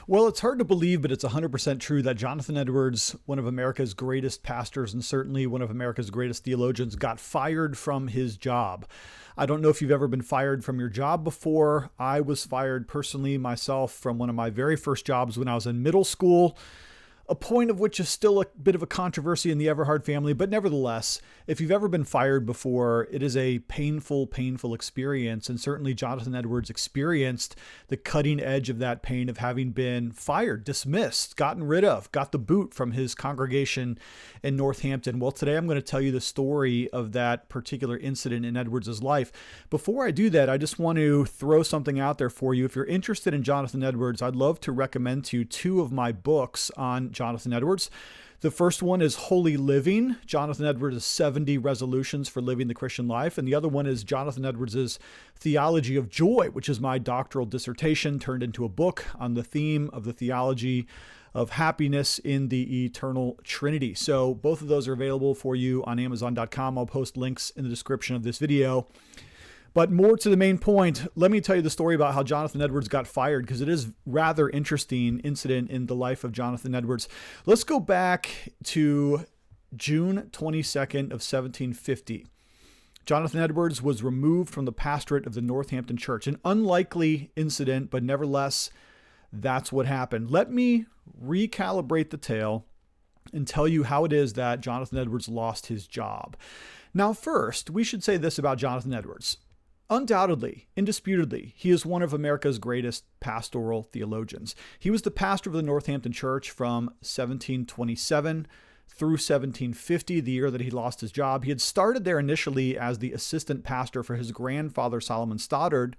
Well, it's hard to believe, but it's 100% true that Jonathan Edwards, one of America's greatest pastors and certainly one of America's greatest theologians, got fired from his job. I don't know if you've ever been fired from your job before. I was fired personally myself from one of my very first jobs when I was in middle school. A point of which is still a bit of a controversy in the Everhard family, but nevertheless, if you've ever been fired before, it is a painful experience. And certainly Jonathan Edwards experienced the cutting edge of that pain of having been fired, dismissed, gotten rid of, got the boot from his congregation in Northampton. Well, today I'm going to tell you the story of that particular incident in Edwards' life. Before I do that, I just want to throw something out there for you. If you're interested in Jonathan Edwards, I'd love to recommend to you two of my books on Jonathan Edwards. The first one is Holy Living, Jonathan Edwards' 70 Resolutions for Living the Christian Life. And the other one is Jonathan Edwards' Theology of Joy, which is my doctoral dissertation turned into a book on the theme of the theology of happiness in the eternal Trinity. So both of those are available for you on Amazon.com. I'll post links in the description of this video. But more to the main point, let me tell you the story about how Jonathan Edwards got fired, because it is rather interesting incident in the life of Jonathan Edwards. Let's go back to June 22nd of 1750. Jonathan Edwards was removed from the pastorate of the Northampton church. An unlikely incident, but nevertheless, that's what happened. Let me recalibrate the tale and tell you how it is that Jonathan Edwards lost his job. Now, first, we should say this about Jonathan Edwards. Undoubtedly, indisputably, he is one of America's greatest pastoral theologians. He was the pastor of the Northampton church from 1727 through 1750, the year that he lost his job. He had started there initially as the assistant pastor for his grandfather, Solomon Stoddard,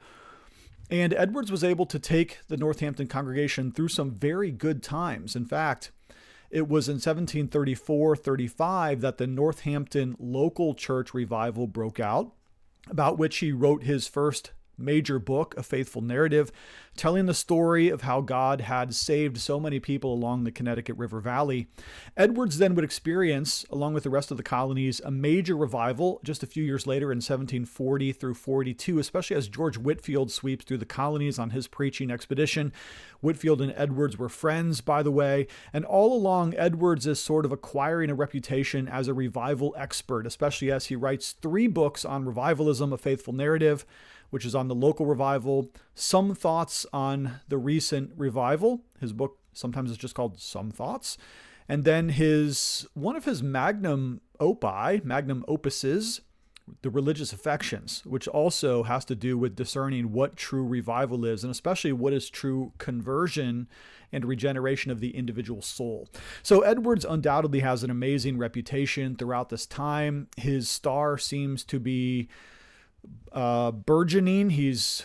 and Edwards was able to take the Northampton congregation through some very good times. In fact, it was in 1734-35 that the Northampton local church revival broke out, about which he wrote his first major book, A Faithful Narrative, telling the story of how God had saved so many people along the Connecticut River Valley. Edwards then would experience, along with the rest of the colonies, a major revival just a few years later in 1740 through 42, especially as George Whitefield sweeps through the colonies on his preaching expedition. Whitefield and Edwards were friends, by the way, and all along Edwards is sort of acquiring a reputation as a revival expert, especially as he writes 3 books on revivalism, A Faithful Narrative, which is on the local revival, Some Thoughts on the Recent Revival. His book sometimes is just called Some Thoughts. And then one of his magnum opuses, The Religious Affections, which also has to do with discerning what true revival is, and especially what is true conversion and regeneration of the individual soul. So Edwards undoubtedly has an amazing reputation throughout this time. His star seems to be burgeoning. He's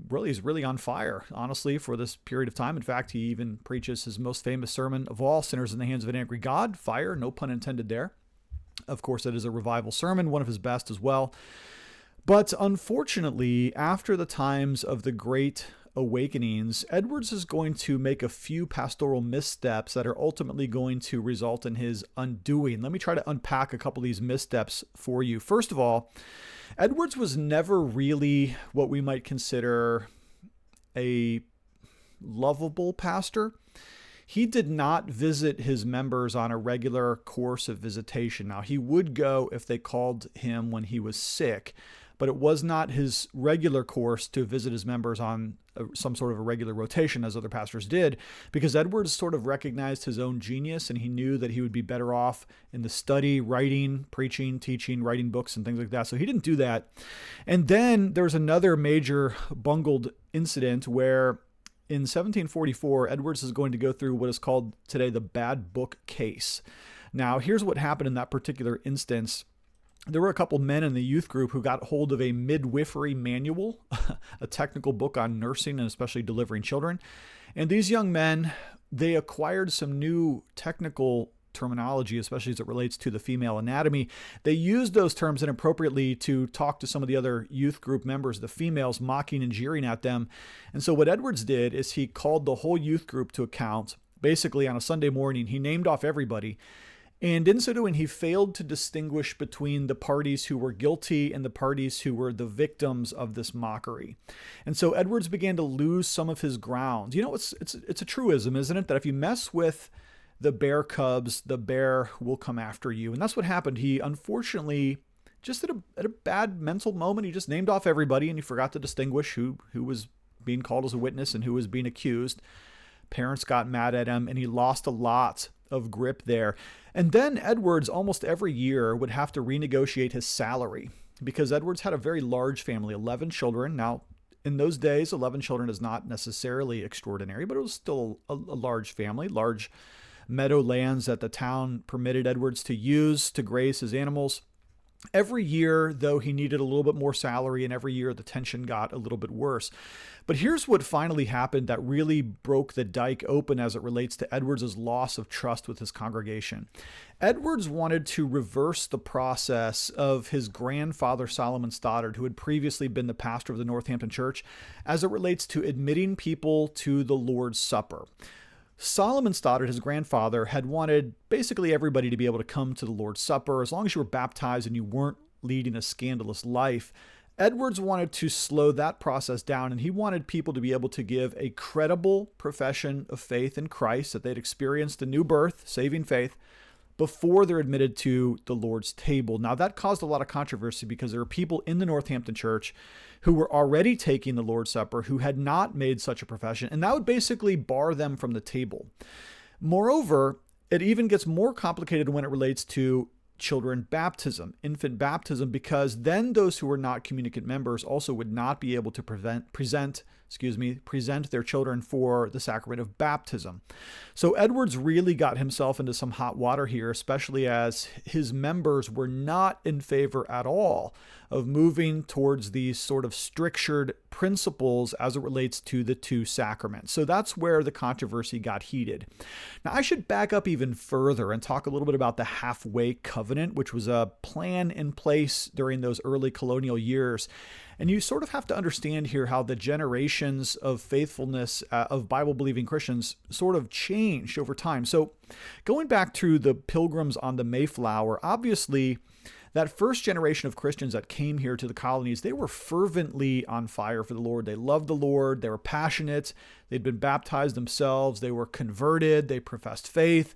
really on fire, honestly, for this period of time. In fact, he even preaches his most famous sermon of all, Sinners in the Hands of an Angry God. Fire, no pun intended there. Of course, it is a revival sermon, one of his best as well. But unfortunately, after the times of the Great Awakenings, Edwards is going to make a few pastoral missteps that are ultimately going to result in his undoing. Let me try to unpack a couple of these missteps for you. First of all, Edwards was never really what we might consider a lovable pastor. He did not visit his members on a regular course of visitation. Now, he would go if they called him when he was sick, but it was not his regular course to visit his members on some sort of a regular rotation as other pastors did, because Edwards sort of recognized his own genius, and he knew that he would be better off in the study, writing, preaching, teaching, writing books, and things like that. So he didn't do that. And then there's another major bungled incident where in 1744, Edwards is going to go through what is called today the bad book case. Now, here's what happened in that particular instance. There were a couple men in the youth group who got hold of a midwifery manual, a technical book on nursing and especially delivering children. And these young men, they acquired some new technical terminology, especially as it relates to the female anatomy. They used those terms inappropriately to talk to some of the other youth group members, the females, mocking and jeering at them. And so what Edwards did is he called the whole youth group to account. Basically, on a Sunday morning, he named off everybody. And in so doing, he failed to distinguish between the parties who were guilty and the parties who were the victims of this mockery. And so Edwards began to lose some of his ground. You know, it's a truism, isn't it? That if you mess with the bear cubs, the bear will come after you. And that's what happened. He unfortunately, just at a bad mental moment, he just named off everybody and he forgot to distinguish who was being called as a witness and who was being accused. Parents got mad at him and he lost a lot of grip there. And then Edwards almost every year would have to renegotiate his salary because Edwards had a very large family, 11 children. Now, in those days, 11 children is not necessarily extraordinary, but it was still a large family, large meadowlands that the town permitted Edwards to use to graze his animals. Every year, though, he needed a little bit more salary, and every year the tension got a little bit worse. But here's what finally happened that really broke the dike open as it relates to Edwards' loss of trust with his congregation. Edwards wanted to reverse the process of his grandfather, Solomon Stoddard, who had previously been the pastor of the Northampton church, as it relates to admitting people to the Lord's Supper. Solomon Stoddard, his grandfather, had wanted basically everybody to be able to come to the Lord's Supper as long as you were baptized and you weren't leading a scandalous life. Edwards wanted to slow that process down, and he wanted people to be able to give a credible profession of faith in Christ, that they'd experienced a new birth, saving faith, before they're admitted to the Lord's table. Now, that caused a lot of controversy because there were people in the Northampton church who were already taking the Lord's Supper who had not made such a profession, and that would basically bar them from the table. Moreover, it even gets more complicated when it relates to children baptism, infant baptism, because then those who were not communicant members also would not be able to present their children for the sacrament of baptism. So Edwards really got himself into some hot water here, especially as his members were not in favor at all of moving towards these sort of strictured principles as it relates to the two sacraments. So that's where the controversy got heated. Now, I should back up even further and talk a little bit about the halfway covenant, which was a plan in place during those early colonial years. And you sort of have to understand here how the generations of faithfulness of Bible-believing Christians sort of changed over time. So going back to the Pilgrims on the Mayflower, obviously that first generation of Christians that came here to the colonies, they were fervently on fire for the Lord. They loved the Lord. They were passionate. They'd been baptized themselves. They were converted. They professed faith.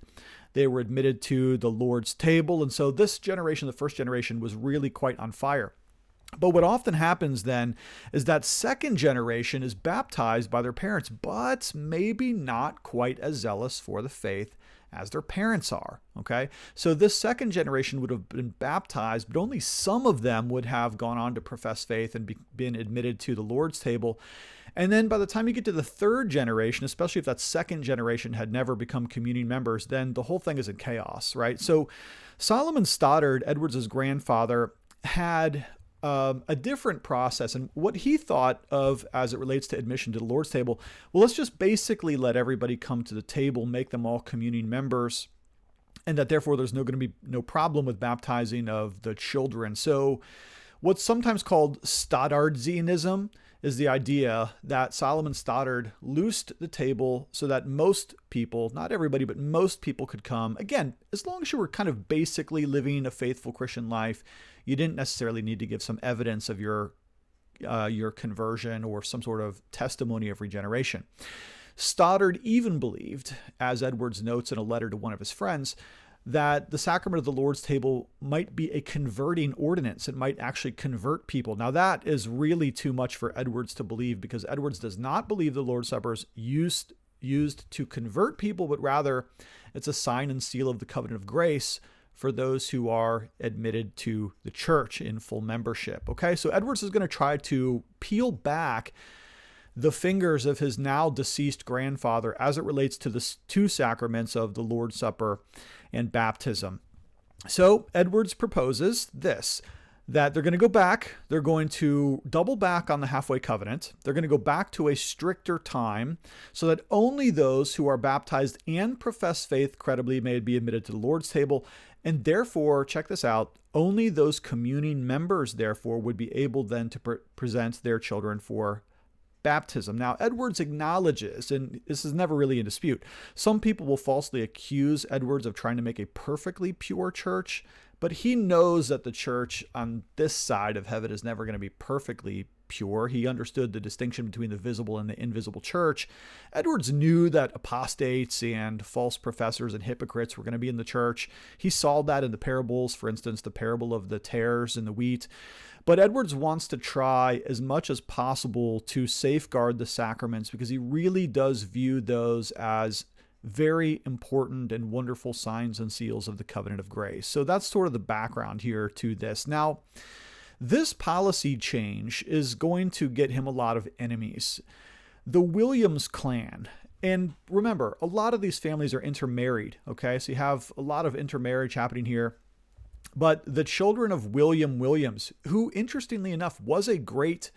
They were admitted to the Lord's table. And so this generation, the first generation, was really quite on fire. But what often happens then is that second generation is baptized by their parents, but maybe not quite as zealous for the faith as their parents are, okay? So this second generation would have been baptized, but only some of them would have gone on to profess faith and been admitted to the Lord's table. And then by the time you get to the third generation, especially if that second generation had never become communion members, then the whole thing is in chaos, right? So Solomon Stoddard, Edwards' grandfather, had a different process, and what he thought of as it relates to admission to the Lord's table, well, let's just basically let everybody come to the table, make them all communion members, and that therefore there's going to be no problem with baptizing of the children. So what's sometimes called Stoddardianism is the idea that Solomon Stoddard loosed the table so that most people, not everybody, but most people could come. Again, as long as you were kind of basically living a faithful Christian life, you didn't necessarily need to give some evidence of your conversion or some sort of testimony of regeneration. Stoddard even believed, as Edwards notes in a letter to one of his friends, that the sacrament of the Lord's table might be a converting ordinance. It might actually convert people. Now, that is really too much for Edwards to believe, because Edwards does not believe the Lord's Supper is used to convert people, but rather it's a sign and seal of the covenant of grace for those who are admitted to the church in full membership. Okay, so Edwards is going to try to peel back the fingers of his now deceased grandfather as it relates to the two sacraments of the Lord's Supper and baptism. So Edwards proposes this, that they're going to go back, they're going to double back on the halfway covenant, they're going to go back to a stricter time so that only those who are baptized and profess faith credibly may be admitted to the Lord's table, and therefore, check this out, only those communing members therefore would be able then to present their children for baptism. Now, Edwards acknowledges, and this is never really in dispute, some people will falsely accuse Edwards of trying to make a perfectly pure church, but he knows that the church on this side of heaven is never going to be perfectly pure. He understood the distinction between the visible and the invisible church. Edwards knew that apostates and false professors and hypocrites were going to be in the church. He saw that in the parables, for instance, the parable of the tares and the wheat. But Edwards wants to try as much as possible to safeguard the sacraments because he really does view those as very important and wonderful signs and seals of the covenant of grace. So that's sort of the background here to this. Now, this policy change is going to get him a lot of enemies. The Williams clan, and remember, a lot of these families are intermarried, okay? So you have a lot of intermarriage happening here. But the children of William Williams, who interestingly enough was a great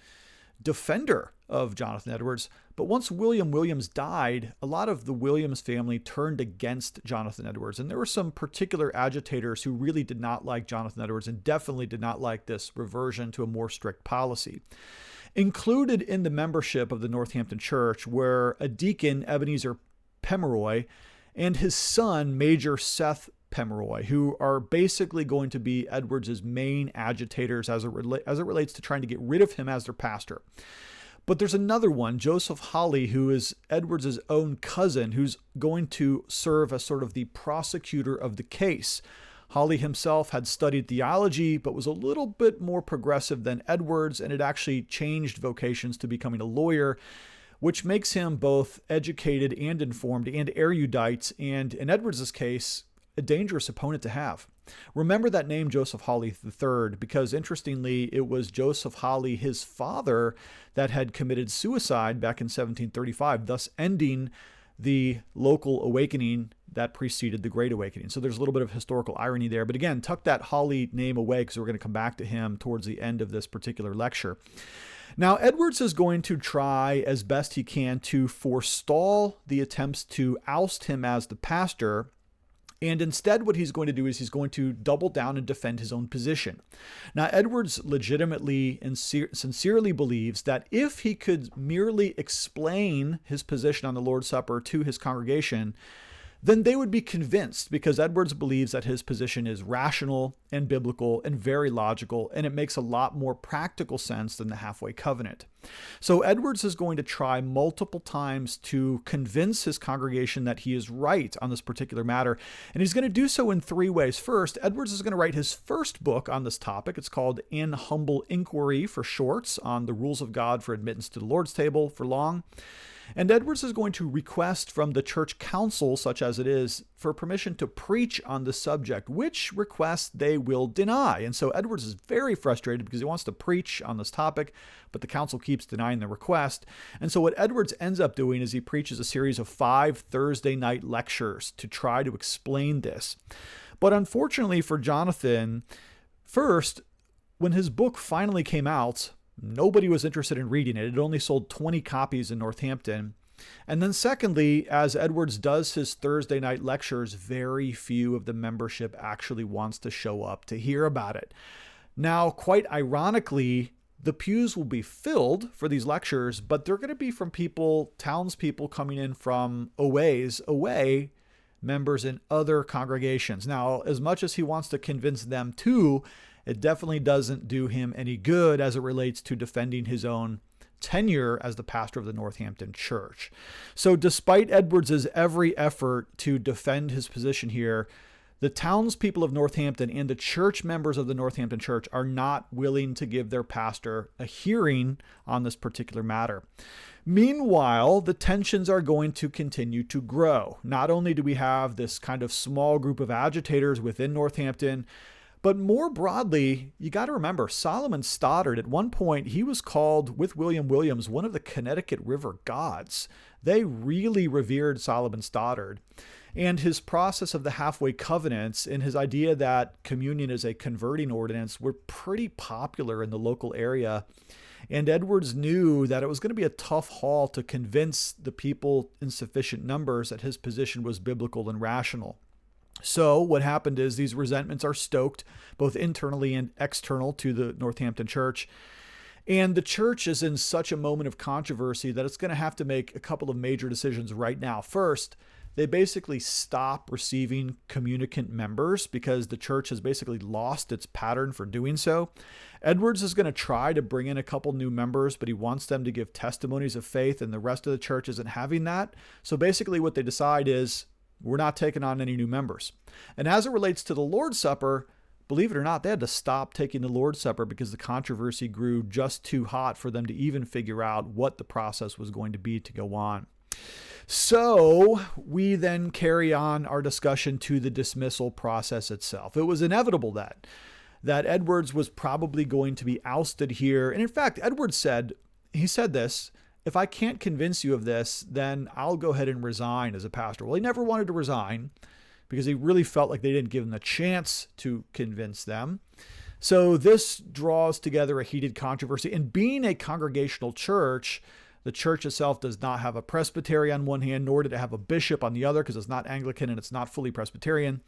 defender of Jonathan Edwards, but once William Williams died, a lot of the Williams family turned against Jonathan Edwards. And there were some particular agitators who really did not like Jonathan Edwards and definitely did not like this reversion to a more strict policy. Included in the membership of the Northampton Church were a deacon, Ebenezer Pomeroy, and his son, Major Seth Pomeroy, who are basically going to be Edwards' main agitators as it relates to trying to get rid of him as their pastor. But there's another one, Joseph Hawley, who is Edwards' own cousin, who's going to serve as sort of the prosecutor of the case. Hawley himself had studied theology, but was a little bit more progressive than Edwards, and had actually changed vocations to becoming a lawyer, which makes him both educated and informed and erudite, and in Edwards' case, a dangerous opponent to have. Remember that name, Joseph Hawley III, because interestingly, it was Joseph Hawley, his father, that had committed suicide back in 1735, thus ending the local awakening that preceded the Great Awakening. So there's a little bit of historical irony there. But again, tuck that Hawley name away because we're going to come back to him towards the end of this particular lecture. Now, Edwards is going to try as best he can to forestall the attempts to oust him as the pastor. And instead, what he's going to do is he's going to double down and defend his own position. Now, Edwards legitimately and sincerely believes that if he could merely explain his position on the Lord's Supper to his congregation, then they would be convinced, because Edwards believes that his position is rational and biblical and very logical, and it makes a lot more practical sense than the halfway covenant. So Edwards is going to try multiple times to convince his congregation that he is right on this particular matter, and he's going to do so in three ways. First, Edwards is going to write his first book on this topic. It's called In Humble Inquiry, for shorts, on the rules of God for admittance to the Lord's table, for long. And Edwards is going to request from the church council, such as it is, for permission to preach on the subject, which request they will deny. And so Edwards is very frustrated because he wants to preach on this topic, but the council keeps denying the request. And so what Edwards ends up doing is he preaches a series of 5 Thursday night lectures to try to explain this. But unfortunately for Jonathan, first, when his book finally came out, nobody was interested in reading it. It only sold 20 copies in Northampton. And then secondly, as Edwards does his Thursday night lectures, very few of the membership actually wants to show up to hear about it. Now, quite ironically, the pews will be filled for these lectures, but they're going to be from people, townspeople coming in from a ways away, members in other congregations. Now, as much as he wants to convince them too, it definitely doesn't do him any good as it relates to defending his own tenure as the pastor of the Northampton Church. So despite Edwards' every effort to defend his position here, the townspeople of Northampton and the church members of the Northampton Church are not willing to give their pastor a hearing on this particular matter. Meanwhile, the tensions are going to continue to grow. Not only do we have this kind of small group of agitators within Northampton, but more broadly, you got to remember, Solomon Stoddard, at one point, he was called, with William Williams, one of the Connecticut River gods. They really revered Solomon Stoddard. And his process of the halfway covenants and his idea that communion is a converting ordinance were pretty popular in the local area. And Edwards knew that it was going to be a tough haul to convince the people in sufficient numbers that his position was biblical and rational. So what happened is these resentments are stoked both internally and external to the Northampton Church. And the church is in such a moment of controversy that it's going to have to make a couple of major decisions right now. First, they basically stop receiving communicant members because the church has basically lost its pattern for doing so. Edwards is going to try to bring in a couple new members, but he wants them to give testimonies of faith, and the rest of the church isn't having that. So basically what they decide is, we're not taking on any new members. And as it relates to the Lord's Supper, believe it or not, they had to stop taking the Lord's Supper because the controversy grew just too hot for them to even figure out what the process was going to be to go on. So we then carry on our discussion to the dismissal process itself. It was inevitable that Edwards was probably going to be ousted here. And in fact, Edwards said this, if I can't convince you of this, then I'll go ahead and resign as a pastor. Well, he never wanted to resign because he really felt like they didn't give him the chance to convince them. So this draws together a heated controversy. And being a congregational church, the church itself does not have a presbytery on one hand, nor did it have a bishop on the other because it's not Anglican and it's not fully Presbyterian.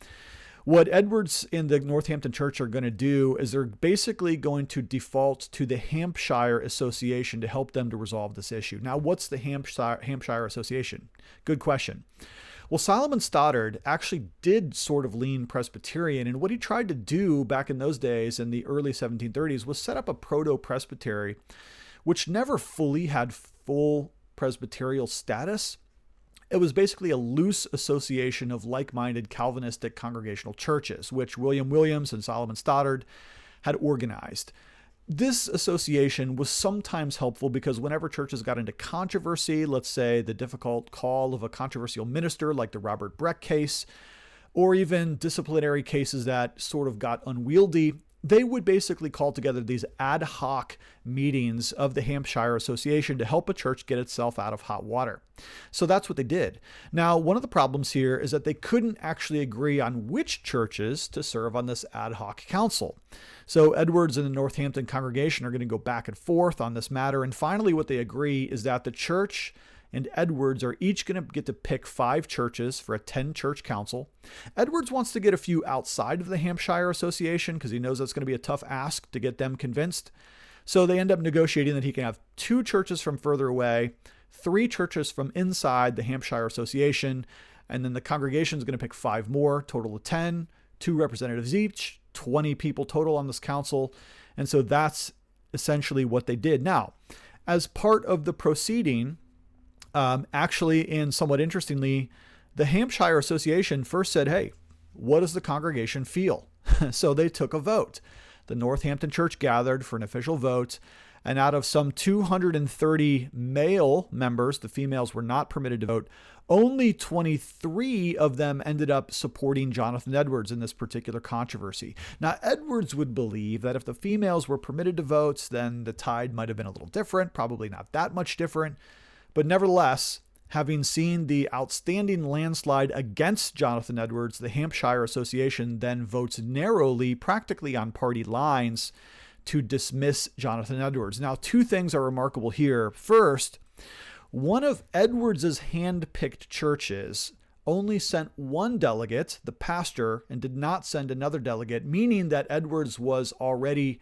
What Edwards and the Northampton church are going to do is they're basically going to default to the Hampshire Association to help them to resolve this issue. Now, what's the Hampshire Association? Good question. Well, Solomon Stoddard actually did sort of lean Presbyterian, and what he tried to do back in those days in the early 1730s was set up a proto-presbytery, which never fully had full presbyterial status. It was basically a loose association of like-minded Calvinistic congregational churches, which William Williams and Solomon Stoddard had organized. This association was sometimes helpful because whenever churches got into controversy, let's say the difficult call of a controversial minister like the Robert Breck case, or even disciplinary cases that sort of got unwieldy, they would basically call together these ad hoc meetings of the Hampshire Association to help a church get itself out of hot water. So that's what they did. Now, one of the problems here is that they couldn't actually agree on which churches to serve on this ad hoc council. So Edwards and the Northampton congregation are going to go back and forth on this matter. And finally, what they agree is that the church and Edwards are each going to get to pick 5 churches for a 10-church council. Edwards wants to get a few outside of the Hampshire Association because he knows that's going to be a tough ask to get them convinced. So they end up negotiating that he can have 2 churches from further away, 3 churches from inside the Hampshire Association, and then the congregation is going to pick 5 more, total of 10, 2 representatives each, 20 people total on this council. And so that's essentially what they did. Now, as part of the proceeding, actually, and somewhat interestingly, the Hampshire Association first said, hey, what does the congregation feel? So they took a vote. The Northampton church gathered for an official vote, and out of some 230 male members, the females were not permitted to vote, only 23 of them ended up supporting Jonathan Edwards in this particular controversy. Now, Edwards would believe that if the females were permitted to vote, then the tide might have been a little different, probably not that much different. But nevertheless, having seen the outstanding landslide against Jonathan Edwards, the Hampshire Association then votes narrowly, practically on party lines, to dismiss Jonathan Edwards. Now, 2 things are remarkable here. First, one of Edwards's hand-picked churches only sent 1 delegate, the pastor, and did not send another delegate, meaning that Edwards was already,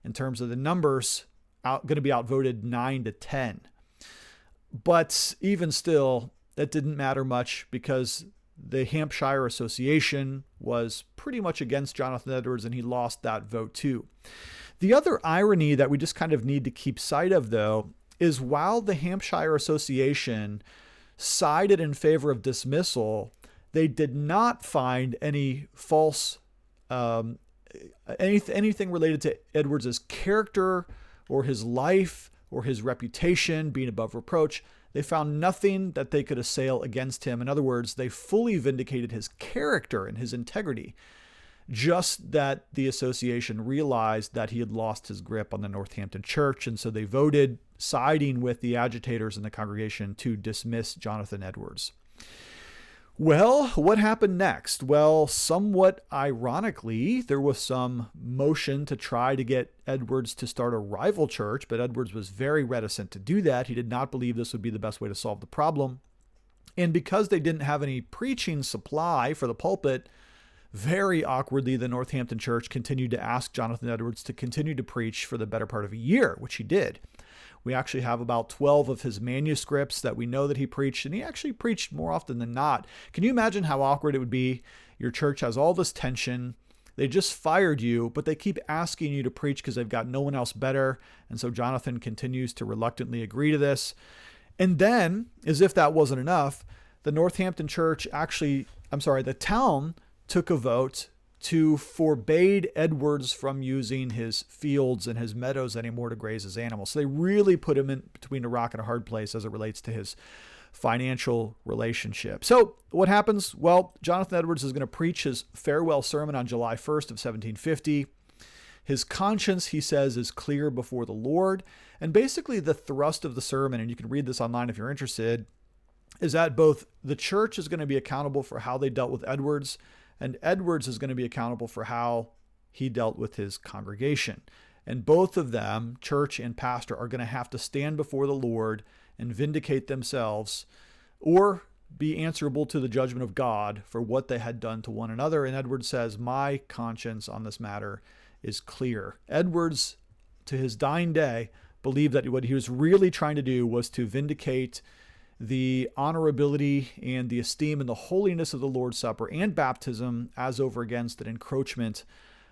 in terms of the numbers, going to be outvoted 9-10. But even still, that didn't matter much because the Hampshire Association was pretty much against Jonathan Edwards, and he lost that vote too. The other irony that we just kind of need to keep sight of, though, is while the Hampshire Association sided in favor of dismissal, they did not find any false, anything related to Edwards' character or his life or his reputation being above reproach. They found nothing that they could assail against him. In other words, they fully vindicated his character and his integrity, just that the association realized that he had lost his grip on the Northampton church, and so they voted, siding with the agitators in the congregation, to dismiss Jonathan Edwards. Well, what happened next? Well, somewhat ironically, there was some motion to try to get Edwards to start a rival church, but Edwards was very reticent to do that. He did not believe this would be the best way to solve the problem. And because they didn't have any preaching supply for the pulpit, Very awkwardly, the Northampton church continued to ask Jonathan Edwards to continue to preach for the better part of a year, which he did. We actually have about 12 of his manuscripts that we know that he preached, and he actually preached more often than not. Can you imagine how awkward it would be? Your church has all this tension. They just fired you, but they keep asking you to preach because they've got no one else better. And so Jonathan continues to reluctantly agree to this. And then, as if that wasn't enough, the Northampton church the town took a vote to forbade Edwards from using his fields and his meadows anymore to graze his animals. So they really put him in between a rock and a hard place as it relates to his financial relationship. So what happens? Well, Jonathan Edwards is going to preach his farewell sermon on July 1st of 1750. His conscience, he says, is clear before the Lord. And basically the thrust of the sermon, and you can read this online if you're interested, is that both the church is going to be accountable for how they dealt with Edwards, and Edwards is going to be accountable for how he dealt with his congregation. And both of them, church and pastor, are going to have to stand before the Lord and vindicate themselves or be answerable to the judgment of God for what they had done to one another. And Edwards says, my conscience on this matter is clear. Edwards, to his dying day, believed that what he was really trying to do was to vindicate the honorability and the esteem and the holiness of the Lord's Supper and baptism as over against an encroachment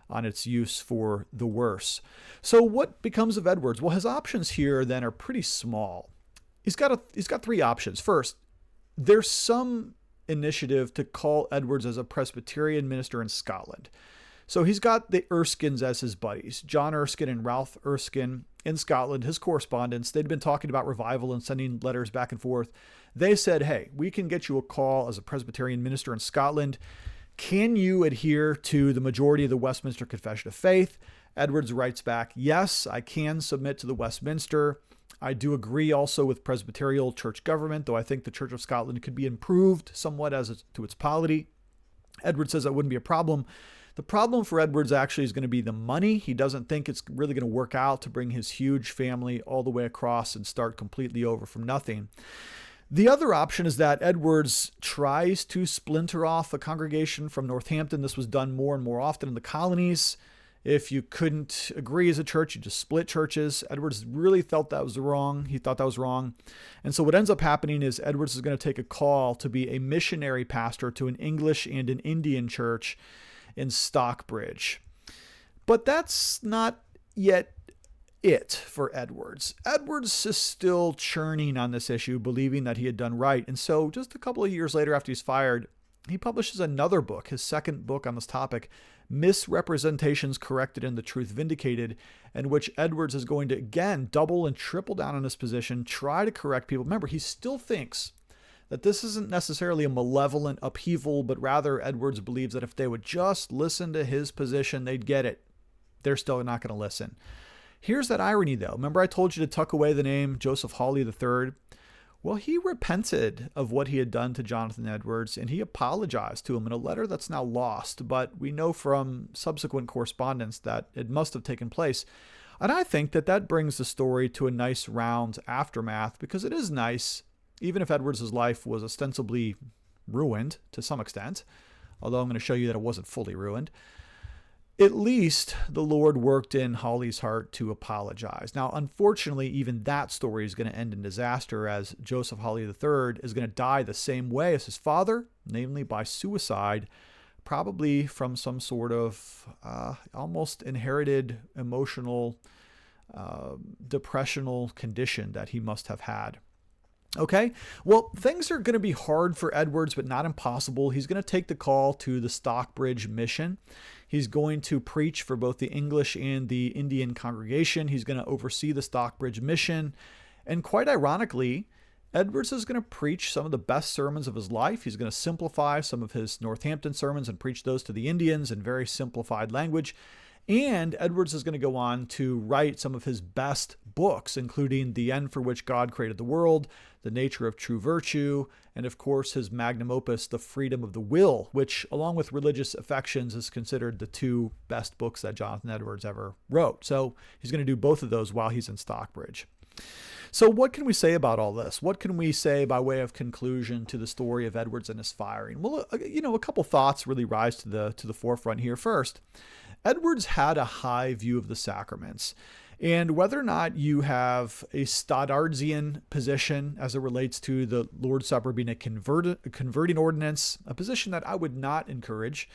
on its use for the worse. So what becomes of Edwards? Well, his options here then are pretty small. He's got three options. First, there's some initiative to call Edwards as a Presbyterian minister in Scotland. So he's got the Erskines as his buddies, John Erskine and Ralph Erskine in Scotland, his correspondents. They'd been talking about revival and sending letters back and forth. They said, hey, we can get you a call as a Presbyterian minister in Scotland. Can you adhere to the majority of the Westminster Confession of Faith? Edwards writes back, yes, I can submit to the Westminster. I do agree also with Presbyterial church government, though I think the Church of Scotland could be improved somewhat as to its polity. Edwards says that wouldn't be a problem. The problem for Edwards actually is going to be the money. He doesn't think it's really going to work out to bring his huge family all the way across and start completely over from nothing. The other option is that Edwards tries to splinter off a congregation from Northampton. This was done more and more often in the colonies. If you couldn't agree as a church, you just split churches. Edwards really felt that was wrong. He thought that was wrong. And so what ends up happening is Edwards is going to take a call to be a missionary pastor to an English and an Indian church in Stockbridge. But that's not yet it for Edwards. Edwards is still churning on this issue, believing that he had done right. And so just a couple of years later after he's fired, he publishes another book, his second book on this topic, Misrepresentations Corrected and the Truth Vindicated, in which Edwards is going to, again, double and triple down on his position, try to correct people. Remember, he still thinks that this isn't necessarily a malevolent upheaval, but rather Edwards believes that if they would just listen to his position, they'd get it. They're still not going to listen. Here's that irony, though. Remember I told you to tuck away the name Joseph Hawley III? Well, he repented of what he had done to Jonathan Edwards, and he apologized to him in a letter that's now lost, but we know from subsequent correspondence that it must have taken place. And I think that that brings the story to a nice round aftermath, because it is nice, even if Edwards' life was ostensibly ruined to some extent, although I'm going to show you that it wasn't fully ruined, at least the Lord worked in Hawley's heart to apologize. Now, unfortunately, even that story is going to end in disaster, as Joseph Hawley III is going to die the same way as his father, namely by suicide, probably from some sort of almost inherited emotional, depressional condition that he must have had. Okay, well, things are going to be hard for Edwards, but not impossible. He's going to take the call to the Stockbridge mission. He's going to preach for both the English and the Indian congregation. He's going to oversee the Stockbridge mission. And quite ironically, Edwards is going to preach some of the best sermons of his life. He's going to simplify some of his Northampton sermons and preach those to the Indians in very simplified language. And Edwards is going to go on to write some of his best books, including The End for Which God Created the World, The Nature of True Virtue, and of course his magnum opus, The Freedom of the Will, which along with Religious Affections is considered the two best books that Jonathan Edwards ever wrote. So he's going to do both of those while he's in Stockbridge. So what can we say about all this? What can we say by way of conclusion to the story of Edwards and his firing? Well, a couple thoughts really rise to the forefront here. First, Edwards had a high view of the sacraments. And whether or not you have a Stoddardian position as it relates to the Lord's Supper being a converting ordinance, a position that I would not encourage,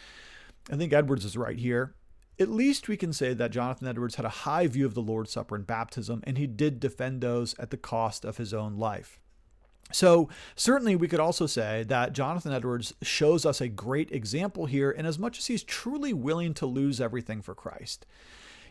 I think Edwards is right here. At least we can say that Jonathan Edwards had a high view of the Lord's Supper and baptism, and he did defend those at the cost of his own life. So certainly we could also say that Jonathan Edwards shows us a great example here, in as much as he's truly willing to lose everything for Christ.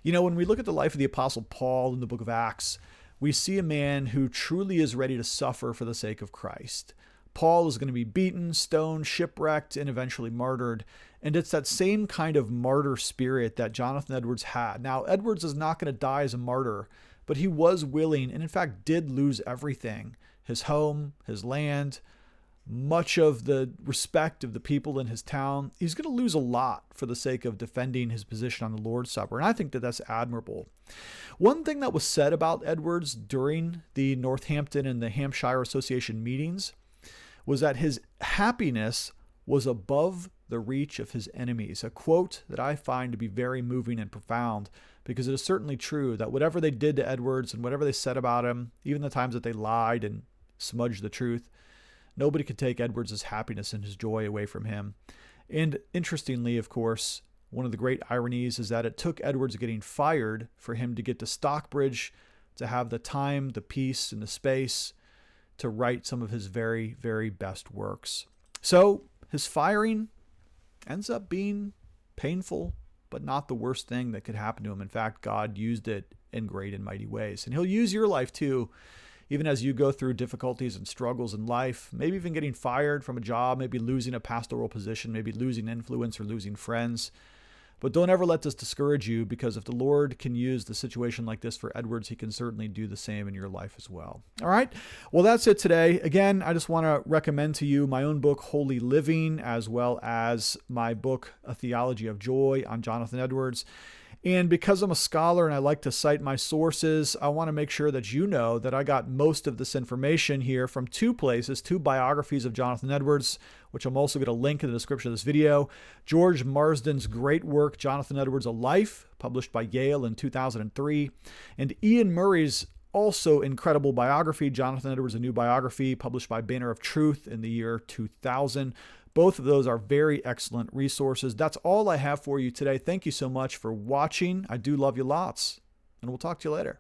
When we look at the life of the Apostle Paul in the book of Acts, we see a man who truly is ready to suffer for the sake of Christ. Paul is going to be beaten, stoned, shipwrecked, and eventually martyred. And it's that same kind of martyr spirit that Jonathan Edwards had. Now, Edwards is not going to die as a martyr, but he was willing, and in fact did lose everything: his home, his land, much of the respect of the people in his town. He's going to lose a lot for the sake of defending his position on the Lord's Supper, and I think that that's admirable. One thing that was said about Edwards during the Northampton and the Hampshire Association meetings was that his happiness was above the reach of his enemies, a quote that I find to be very moving and profound, because it is certainly true that whatever they did to Edwards and whatever they said about him, even the times that they lied and smudged the truth, nobody could take Edwards' happiness and his joy away from him. And interestingly, of course, one of the great ironies is that it took Edwards getting fired for him to get to Stockbridge, to have the time, the peace, and the space to write some of his very, very best works. So his firing ends up being painful, but not the worst thing that could happen to him. In fact, God used it in great and mighty ways. And he'll use your life too, even as you go through difficulties and struggles in life, maybe even getting fired from a job, maybe losing a pastoral position, maybe losing influence or losing friends. But don't ever let this discourage you, because if the Lord can use the situation like this for Edwards, he can certainly do the same in your life as well. All right. Well, that's it today. Again, I just want to recommend to you my own book, Holy Living, as well as my book, A Theology of Joy, on Jonathan Edwards. And because I'm a scholar and I like to cite my sources, I want to make sure that you know that I got most of this information here from two places, two biographies of Jonathan Edwards, which I'm also going to link in the description of this video. George Marsden's great work, Jonathan Edwards, A Life, published by Yale in 2003, and Ian Murray's also incredible biography, Jonathan Edwards, A New Biography, published by Banner of Truth in the year 2000. Both of those are very excellent resources. That's all I have for you today. Thank you so much for watching. I do love you lots, and we'll talk to you later.